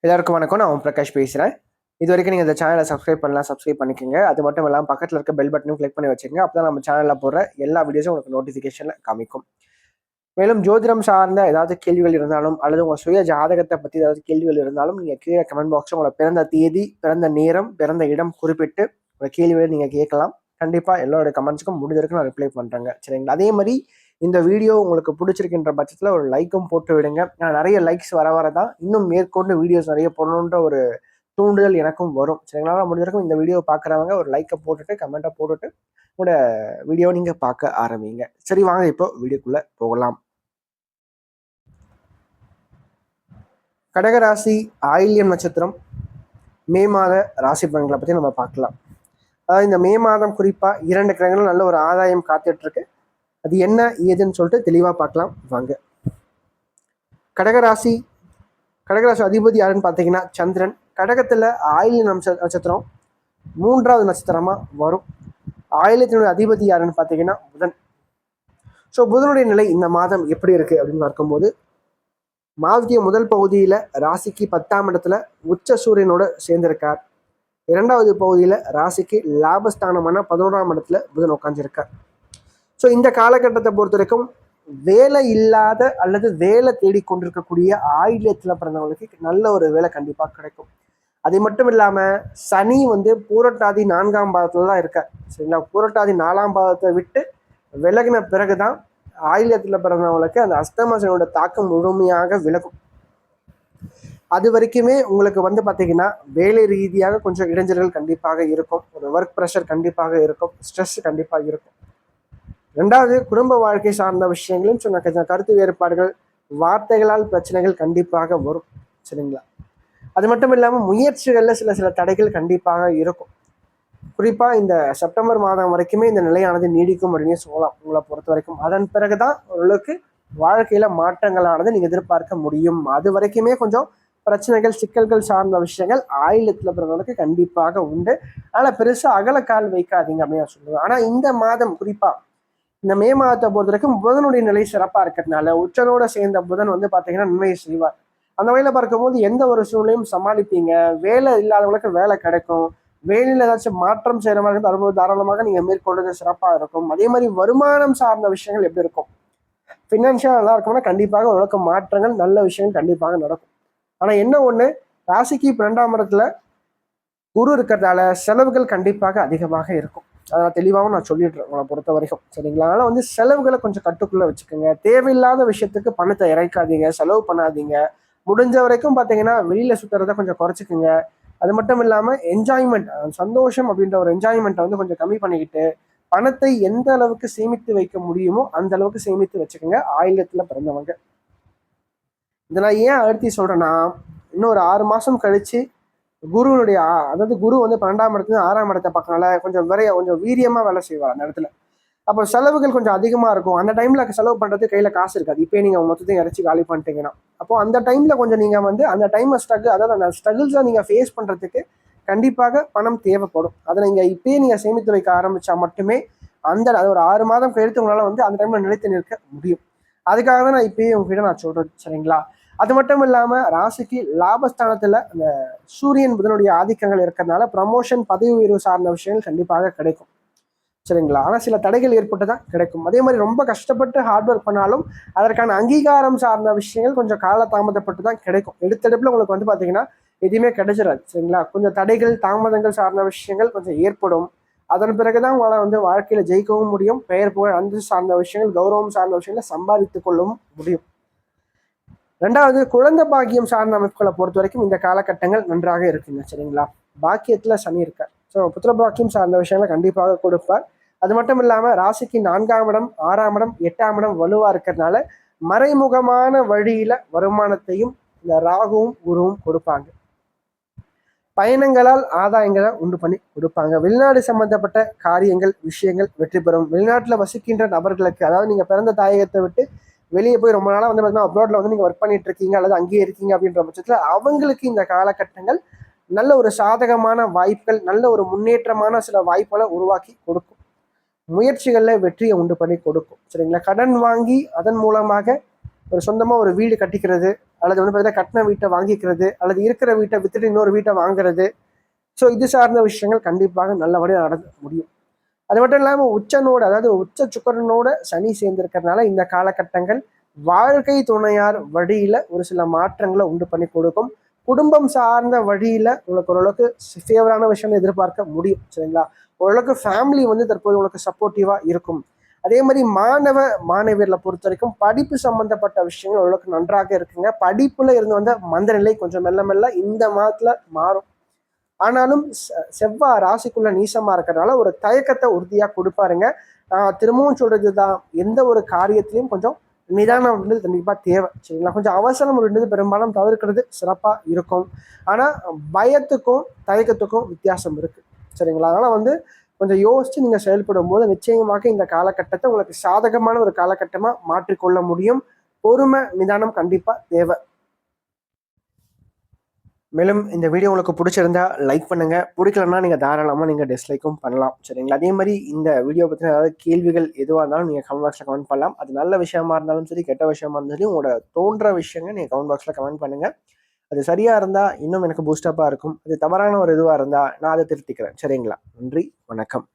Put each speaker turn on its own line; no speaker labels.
எல்லாருக்கும் வணக்கம். நான் பிரகாஷ் பேசுகிறேன். இது வரைக்கும் நீங்கள் இந்த சேனலை சப்ஸ்கிரைப் பண்ணலாம், சப்ஸ்கிரைப் பண்ணிக்கோங்க. அது மட்டும் இல்லாமல் பக்கத்தில் இருக்க பெல் பட்டனும் கிளிக் பண்ணி வச்சுக்கோங்க. அப்போ தான் நம்ம சேனலில் போடுற எல்லா வீடியோஸும் உங்களுக்கு நோட்டிஃபிகேஷனில் காமிக்கும். மேலும் ஜோதிடம் சார்ந்த ஏதாவது கேள்விகள் இருந்தாலும் அல்லது உங்கள் சுய ஜாதகத்தை பற்றி ஏதாவது கேள்விகள் இருந்தாலும் நீங்கள் கீழே கமெண்ட் பாக்ஸில் உங்களை பிறந்த தேதி, பிறந்த நேரம், பிறந்த இடம் குறிப்பிட்டு உங்கள் கேள்விகளை நீங்கள் கேட்கலாம். கண்டிப்பாக எல்லோருடைய கமெண்ட்ஸுக்கும் முடிஞ்ச வரைக்கும் நான் ரிப்ளை பண்ணுறேங்க. சரிங்களா? அதே மாதிரி இந்த வீடியோ உங்களுக்கு பிடிச்சிருக்கின்ற பட்சத்தில் ஒரு லைக்கும் போட்டு விடுங்க. நான் நிறைய லைக்ஸ் வர தான் இன்னும் மேற்கொண்டு வீடியோஸ் நிறைய போடணுன்ற ஒரு தூண்டுதல் எனக்கும் வரும். சரிங்களா? முடிஞ்சிருக்கும் இந்த வீடியோ பார்க்குறவங்க ஒரு லைக்கை போட்டுட்டு கமெண்ட்டை போட்டுட்டு உங்களோட வீடியோ நீங்கள் பார்க்க ஆரம்பிங்க. சரி, வாங்க இப்போ வீடியோக்குள்ளே போகலாம். கடகராசி ஆயில்யம் நட்சத்திரம் மே மாத ராசி பலன்களை பற்றி நம்ம பார்க்கலாம். அதாவது இந்த மே மாதம் குறிப்பாக 2 கிரகங்கள் நல்ல ஒரு ஆதாயம் காத்துட்ருக்கு. அது என்ன ஏதுன்னு சொல்லிட்டு தெளிவாக பார்க்கலாம் வாங்க. கடகராசி அதிபதி யாருன்னு பார்த்தீங்கன்னா சந்திரன். கடகத்தில் ஆயில்யம் நட்சத்திரம் 3வது நட்சத்திரமாக வரும். ஆயில்யத்தினுடைய அதிபதி யாருன்னு பார்த்தீங்கன்னா புதன். ஸோ புதனுடைய நிலை இந்த மாதம் எப்படி இருக்குது அப்படின்னு பார்க்கும்போது, மாதத்திய முதல் பகுதியில் ராசிக்கு 10ஆம் இடத்துல உச்ச சூரியனோட சேர்ந்திருக்கார். 2வது பகுதியில் ராசிக்கு லாபஸ்தானமான 11ஆம் இடத்துல புதன் உட்காந்துருக்கார். ஸோ இந்த காலகட்டத்தை பொறுத்த வரைக்கும் வேலை இல்லாத அல்லது வேலை தேடிக்கொண்டிருக்கக்கூடிய ஆயில்யத்தில் பிறந்தவங்களுக்கு நல்ல ஒரு வேலை கண்டிப்பாக கிடைக்கும். அது மட்டும் இல்லாமல் சனி பூரட்டாதி 4ஆம் பாதத்துல தான் இருக்கார். சரிங்களா? பூரட்டாதி 4ஆம் பாதத்தை விட்டு விலகின பிறகுதான் ஆயில்யத்தில் பிறந்தவங்களுக்கு அந்த அஷ்டம சனியோட தாக்கம் முழுமையாக விலகும். அது வரைக்குமே உங்களுக்கு பார்த்தீங்கன்னா வேலை ரீதியாக கொஞ்சம் இடைஞ்சல்கள் கண்டிப்பாக இருக்கும். ஒரு ஒர்க் ப்ரெஷர் கண்டிப்பாக இருக்கும். ஸ்ட்ரெஸ் கண்டிப்பாக இருக்கும். 2வது குடும்ப வாழ்க்கை சார்ந்த விஷயங்களும் சொன்ன கருத்து வேறுபாடுகள், வார்த்தைகளால் பிரச்சனைகள் கண்டிப்பாக வரும். சரிங்களா? அது மட்டும் இல்லாமல் முயற்சிகளில் சில தடைகள் கண்டிப்பாக இருக்கும். குறிப்பாக இந்த செப்டம்பர் மாதம் வரைக்குமே இந்த நிலையானது நீடிக்கும் அப்படின்னு சொல்லலாம் உங்களை பொறுத்த வரைக்கும். அதன் பிறகுதான் ஓரளவுக்கு வாழ்க்கையில் மாற்றங்களானது நீங்கள் எதிர்பார்க்க முடியும். அது வரைக்குமே கொஞ்சம் பிரச்சனைகள், சிக்கல்கள் சார்ந்த விஷயங்கள் ஆயில்யத்தில் பிறந்தவங்களுக்கு கண்டிப்பாக உண்டு. ஆனால் பெருசாக அகலக்கால் வைக்காதீங்க அப்படின்னு நான் சொல்லுவேன். ஆனால் இந்த மாதம் குறிப்பாக இந்த மே மாதத்தை பொறுத்த வரைக்கும் புதனுடைய நிலை சிறப்பாக இருக்கிறதுனால உச்சனோட சேர்ந்த புதன் பார்த்தீங்கன்னா நன்மையை செய்வார். அந்த வகையில் பார்க்கும்போது எந்த ஒரு சூழ்நிலையும் சமாளிப்பீங்க. வேலை இல்லாதவங்களுக்கு வேலை கிடைக்கும். வேலையில் ஏதாச்சும் மாற்றம் செய்கிற மாதிரி இருந்து அனுபவம் தாராளமாக நீங்கள் மேற்கொள்வது சிறப்பாக இருக்கும். அதே மாதிரி வருமானம் சார்ந்த விஷயங்கள் எப்படி இருக்கும், ஃபினான்ஷியலாக நல்லா இருக்கும்னா கண்டிப்பாக ஓரளவுக்கு மாற்றங்கள், நல்ல விஷயங்கள் கண்டிப்பாக நடக்கும். ஆனால் என்ன ஒன்று, ராசிக்கு 12ஆம் இடத்துல குரு இருக்கிறதால செலவுகள் கண்டிப்பாக அதிகமாக இருக்கும். அதை தெளிவாகவும் நான் சொல்லிடுறேன் உங்களை பொறுத்த வரைக்கும். சரிங்களா? அதனால் செலவுகளை கொஞ்சம் கட்டுக்குள்ளே வச்சுக்கோங்க. தேவையில்லாத விஷயத்துக்கு பணத்தை இறைக்காதீங்க, செலவு பண்ணாதீங்க. முடிஞ்ச வரைக்கும் பார்த்தீங்கன்னா வெளியில் சுற்றுறத கொஞ்சம் குறைச்சிக்குங்க. அது மட்டும் இல்லாமல் என்ஜாய்மெண்ட், சந்தோஷம் அப்படின்ற ஒரு என்ஜாய்மெண்ட்டை கொஞ்சம் கம்மி பண்ணிக்கிட்டு பணத்தை எந்த அளவுக்கு சேமித்து வைக்க முடியுமோ அந்த அளவுக்கு சேமித்து வச்சுக்கோங்க ஆயில்யத்தில் பிறந்தவங்க. இதை நான் ஏன் அழுத்தி சொல்கிறேன்னா, இன்னும் ஒரு 6 மாதம் கழித்து குருனுடைய அதாவது குரு 12ஆம் இடத்துல 6ஆம் இடத்தை பார்க்கறனால கொஞ்சம் வீரியமாக வேலை செய்வார் அந்த இடத்துல. அப்போ செலவுகள் கொஞ்சம் அதிகமாக இருக்கும். அந்த டைமில் செலவு பண்ணுறது கையில் காசு இருக்காது. இப்போ நீங்கள் மொத்தத்தையும் இறச்சி காலி பண்ணிட்டீங்கன்னா அப்போ அந்த டைமில் கொஞ்சம் நீங்கள் அந்த டைமை அதாவது அந்த ஸ்ட்ரகிள்ஸை நீங்கள் ஃபேஸ் பண்ணுறதுக்கு கண்டிப்பாக பணம் தேவைப்படும். அதை நீங்கள் இப்பயே நீங்கள் சேமித்து வைக்க ஆரம்பித்தா மட்டுமே அது ஒரு 6 மாதம் கழித்து உங்களால் அந்த டைமில் நிலைத்து நிற்க முடியும். அதுக்காக தான் நான் இப்பயே உங்ககிட்ட நான் சொல்கிறேன். சரிங்களா? அது மட்டும் இல்லாமல் ராசிக்கு லாபஸ்தானத்தில் அந்த சூரியன் புதனுடைய ஆதிக்கங்கள் இருக்கிறதுனால ப்ரமோஷன், பதவி உயர்வு சார்ந்த விஷயங்கள் கண்டிப்பாக கிடைக்கும். சரிங்களா? ஆனால் சில தடைகள் ஏற்பட்டு தான் கிடைக்கும். அதே மாதிரி ரொம்ப கஷ்டப்பட்டு ஹார்ட் ஒர்க் பண்ணாலும் அதற்கான அங்கீகாரம் சார்ந்த விஷயங்கள் கொஞ்சம் காலதாமதப்பட்டு தான் கிடைக்கும். எடுத்தெடுப்பில் உங்களுக்கு பார்த்தீங்கன்னா எதுவுமே கிடைச்சிடாது. சரிங்களா? கொஞ்சம் தடைகள், தாமதங்கள் சார்ந்த விஷயங்கள் கொஞ்சம் ஏற்படும். அதன் பிறகுதான் உங்களால் வாழ்க்கையில் ஜெயிக்கவும் முடியும். பெயர், புகழ், அந்தஸ்து சார்ந்த விஷயங்கள், கௌரவம் சார்ந்த விஷயங்களை சம்பாதித்து கொள்ளவும் முடியும். 2வது குழந்தை பாக்கியம் சார்ந்த அமைப்புகளை பொறுத்த வரைக்கும் இந்த காலகட்டங்கள் நன்றாக இருக்குங்க. சரிங்களா? பாக்கியத்தில் சனி இருக்கார். ஸோ புத்திர பாக்கியம் சார்ந்த விஷயங்களை கண்டிப்பாக கொடுப்பார். அது மட்டும் இல்லாமல் ராசிக்கு 4ஆம் இடம், 6ஆம் இடம், 8ஆம் இடம் வலுவாக இருக்கிறதுனால மறைமுகமான வழியில வருமானத்தையும் இந்த ராகுவும் குருவும் கொடுப்பாங்க. பயணங்களால் ஆதாயங்களை உண்டு பண்ணி கொடுப்பாங்க. வெளிநாடு சம்பந்தப்பட்ட காரியங்கள், விஷயங்கள் வெற்றி பெறும். வெளிநாட்டில் வசிக்கின்ற நபர்களுக்கு, அதாவது நீங்கள் பிறந்த தாயகத்தை விட்டு வெளியே போய் ரொம்ப நாளாக பார்த்தீங்கன்னா அப்ராட்ல நீங்கள் ஒர்க் பண்ணிட்டு இருக்கீங்க அல்லது அங்கேயே இருக்கீங்க அப்படின்ற பட்சத்தில் அவங்களுக்கு இந்த காலகட்டங்கள் நல்ல ஒரு சாதகமான வாய்ப்புகள், நல்ல ஒரு முன்னேற்றமான சில வாய்ப்புகளை உருவாக்கி கொடுக்கும். முயற்சிகளில் வெற்றியை உண்டு பண்ணி கொடுக்கும். சரிங்களா? கடன் வாங்கி அதன் மூலமாக ஒரு சொந்தமாக ஒரு வீடு கட்டிக்கிறது அல்லது வந்து பார்த்தீங்கன்னா கட்டின வீட்டை வாங்கிக்கிறது, அல்லது இருக்கிற வீட்டை வித்துட்டு இன்னொரு வீட்டை வாங்குறது. ஸோ இது சார்ந்த விஷயங்கள் கண்டிப்பாக நல்லபடியாக நடந்து முடியும். அது மட்டும் இல்லாமல் உச்சனோடு, அதாவது உச்ச சுக்கரனோட சனி சேர்ந்திருக்கிறதுனால இந்த காலகட்டங்கள் வாழ்க்கை துணையார் வழியில ஒரு சில மாற்றங்களை உண்டு பண்ணி கொடுக்கும். குடும்பம் சார்ந்த வழியில உங்களுக்கு ஓரளவுக்கு ஃபேவரான விஷயம் எதிர்பார்க்க முடியும். சரிங்களா? ஓரளவுக்கு ஃபேமிலி வந்து தற்போது உங்களுக்கு சப்போர்ட்டிவா இருக்கும். அதே மாதிரி மாணவியர்களை பொறுத்த வரைக்கும் படிப்பு சம்பந்தப்பட்ட விஷயங்கள் ஓரளவுக்கு நன்றாக இருக்குங்க. படிப்புல இருந்து வந்த மந்தநிலை கொஞ்சம் மெல்ல மெல்ல இந்த மாதத்துல மாறும். ஆனாலும் செவ்வாய் ராசிக்குள்ள நீசமா இருக்கிறதுனால ஒரு தயக்கத்தை உறுதியா கொடுப்பாருங்க. திரும்பவும் சொல்றதுதான், எந்த ஒரு காரியத்திலையும் கொஞ்சம் நிதானம் அப்படின்றது கண்டிப்பா தேவை. சரிங்களா? கொஞ்சம் அவசரம் அப்படின்றது பெரும்பாலும் தவிர்க்கிறது சிறப்பா இருக்கும். ஆனா பயத்துக்கும் தயக்கத்துக்கும் வித்தியாசம் இருக்கு. சரிங்களா? அதனால வந்து கொஞ்சம் யோசிச்சு நீங்க செயல்படும் போது நிச்சயமாக இந்த காலகட்டத்தை உங்களுக்கு சாதகமான ஒரு காலகட்டமா மாற்றிக்கொள்ள முடியும். பொறுமை, நிதானம் கண்டிப்பா தேவை. மேலும் இந்த வீடியோ உங்களுக்கு பிடிச்சிருந்தா லைக் பண்ணுங்க, பிடிக்கலன்னா நீங்க தாராளமா நீங்க டிஸ்லைக்கும் பண்ணலாம். சரிங்களா? அதே மாதிரி இந்த வீடியோ பத்தின ஏதாவது கேள்விகள் எதுவாக இருந்தாலும் நீங்க கமெண்ட் பாக்ஸ்ல கமெண்ட் பண்ணலாம். அது நல்ல விஷயமா இருந்தாலும் சரி, கெட்ட விஷயமா இருந்தாலும் சரி, உங்களோட தோன்ற விஷயங்கள் நீங்க கமெண்ட் பாக்ஸ்ல கமெண்ட் பண்ணுங்க. அது சரியா இருந்தா இன்னும் எனக்கு பூஸ்டப்பா இருக்கும். அது தவறான ஒரு இதுவா இருந்தா நான் அதை திருத்திக்கிறேன். சரிங்களா? நன்றி, வணக்கம்.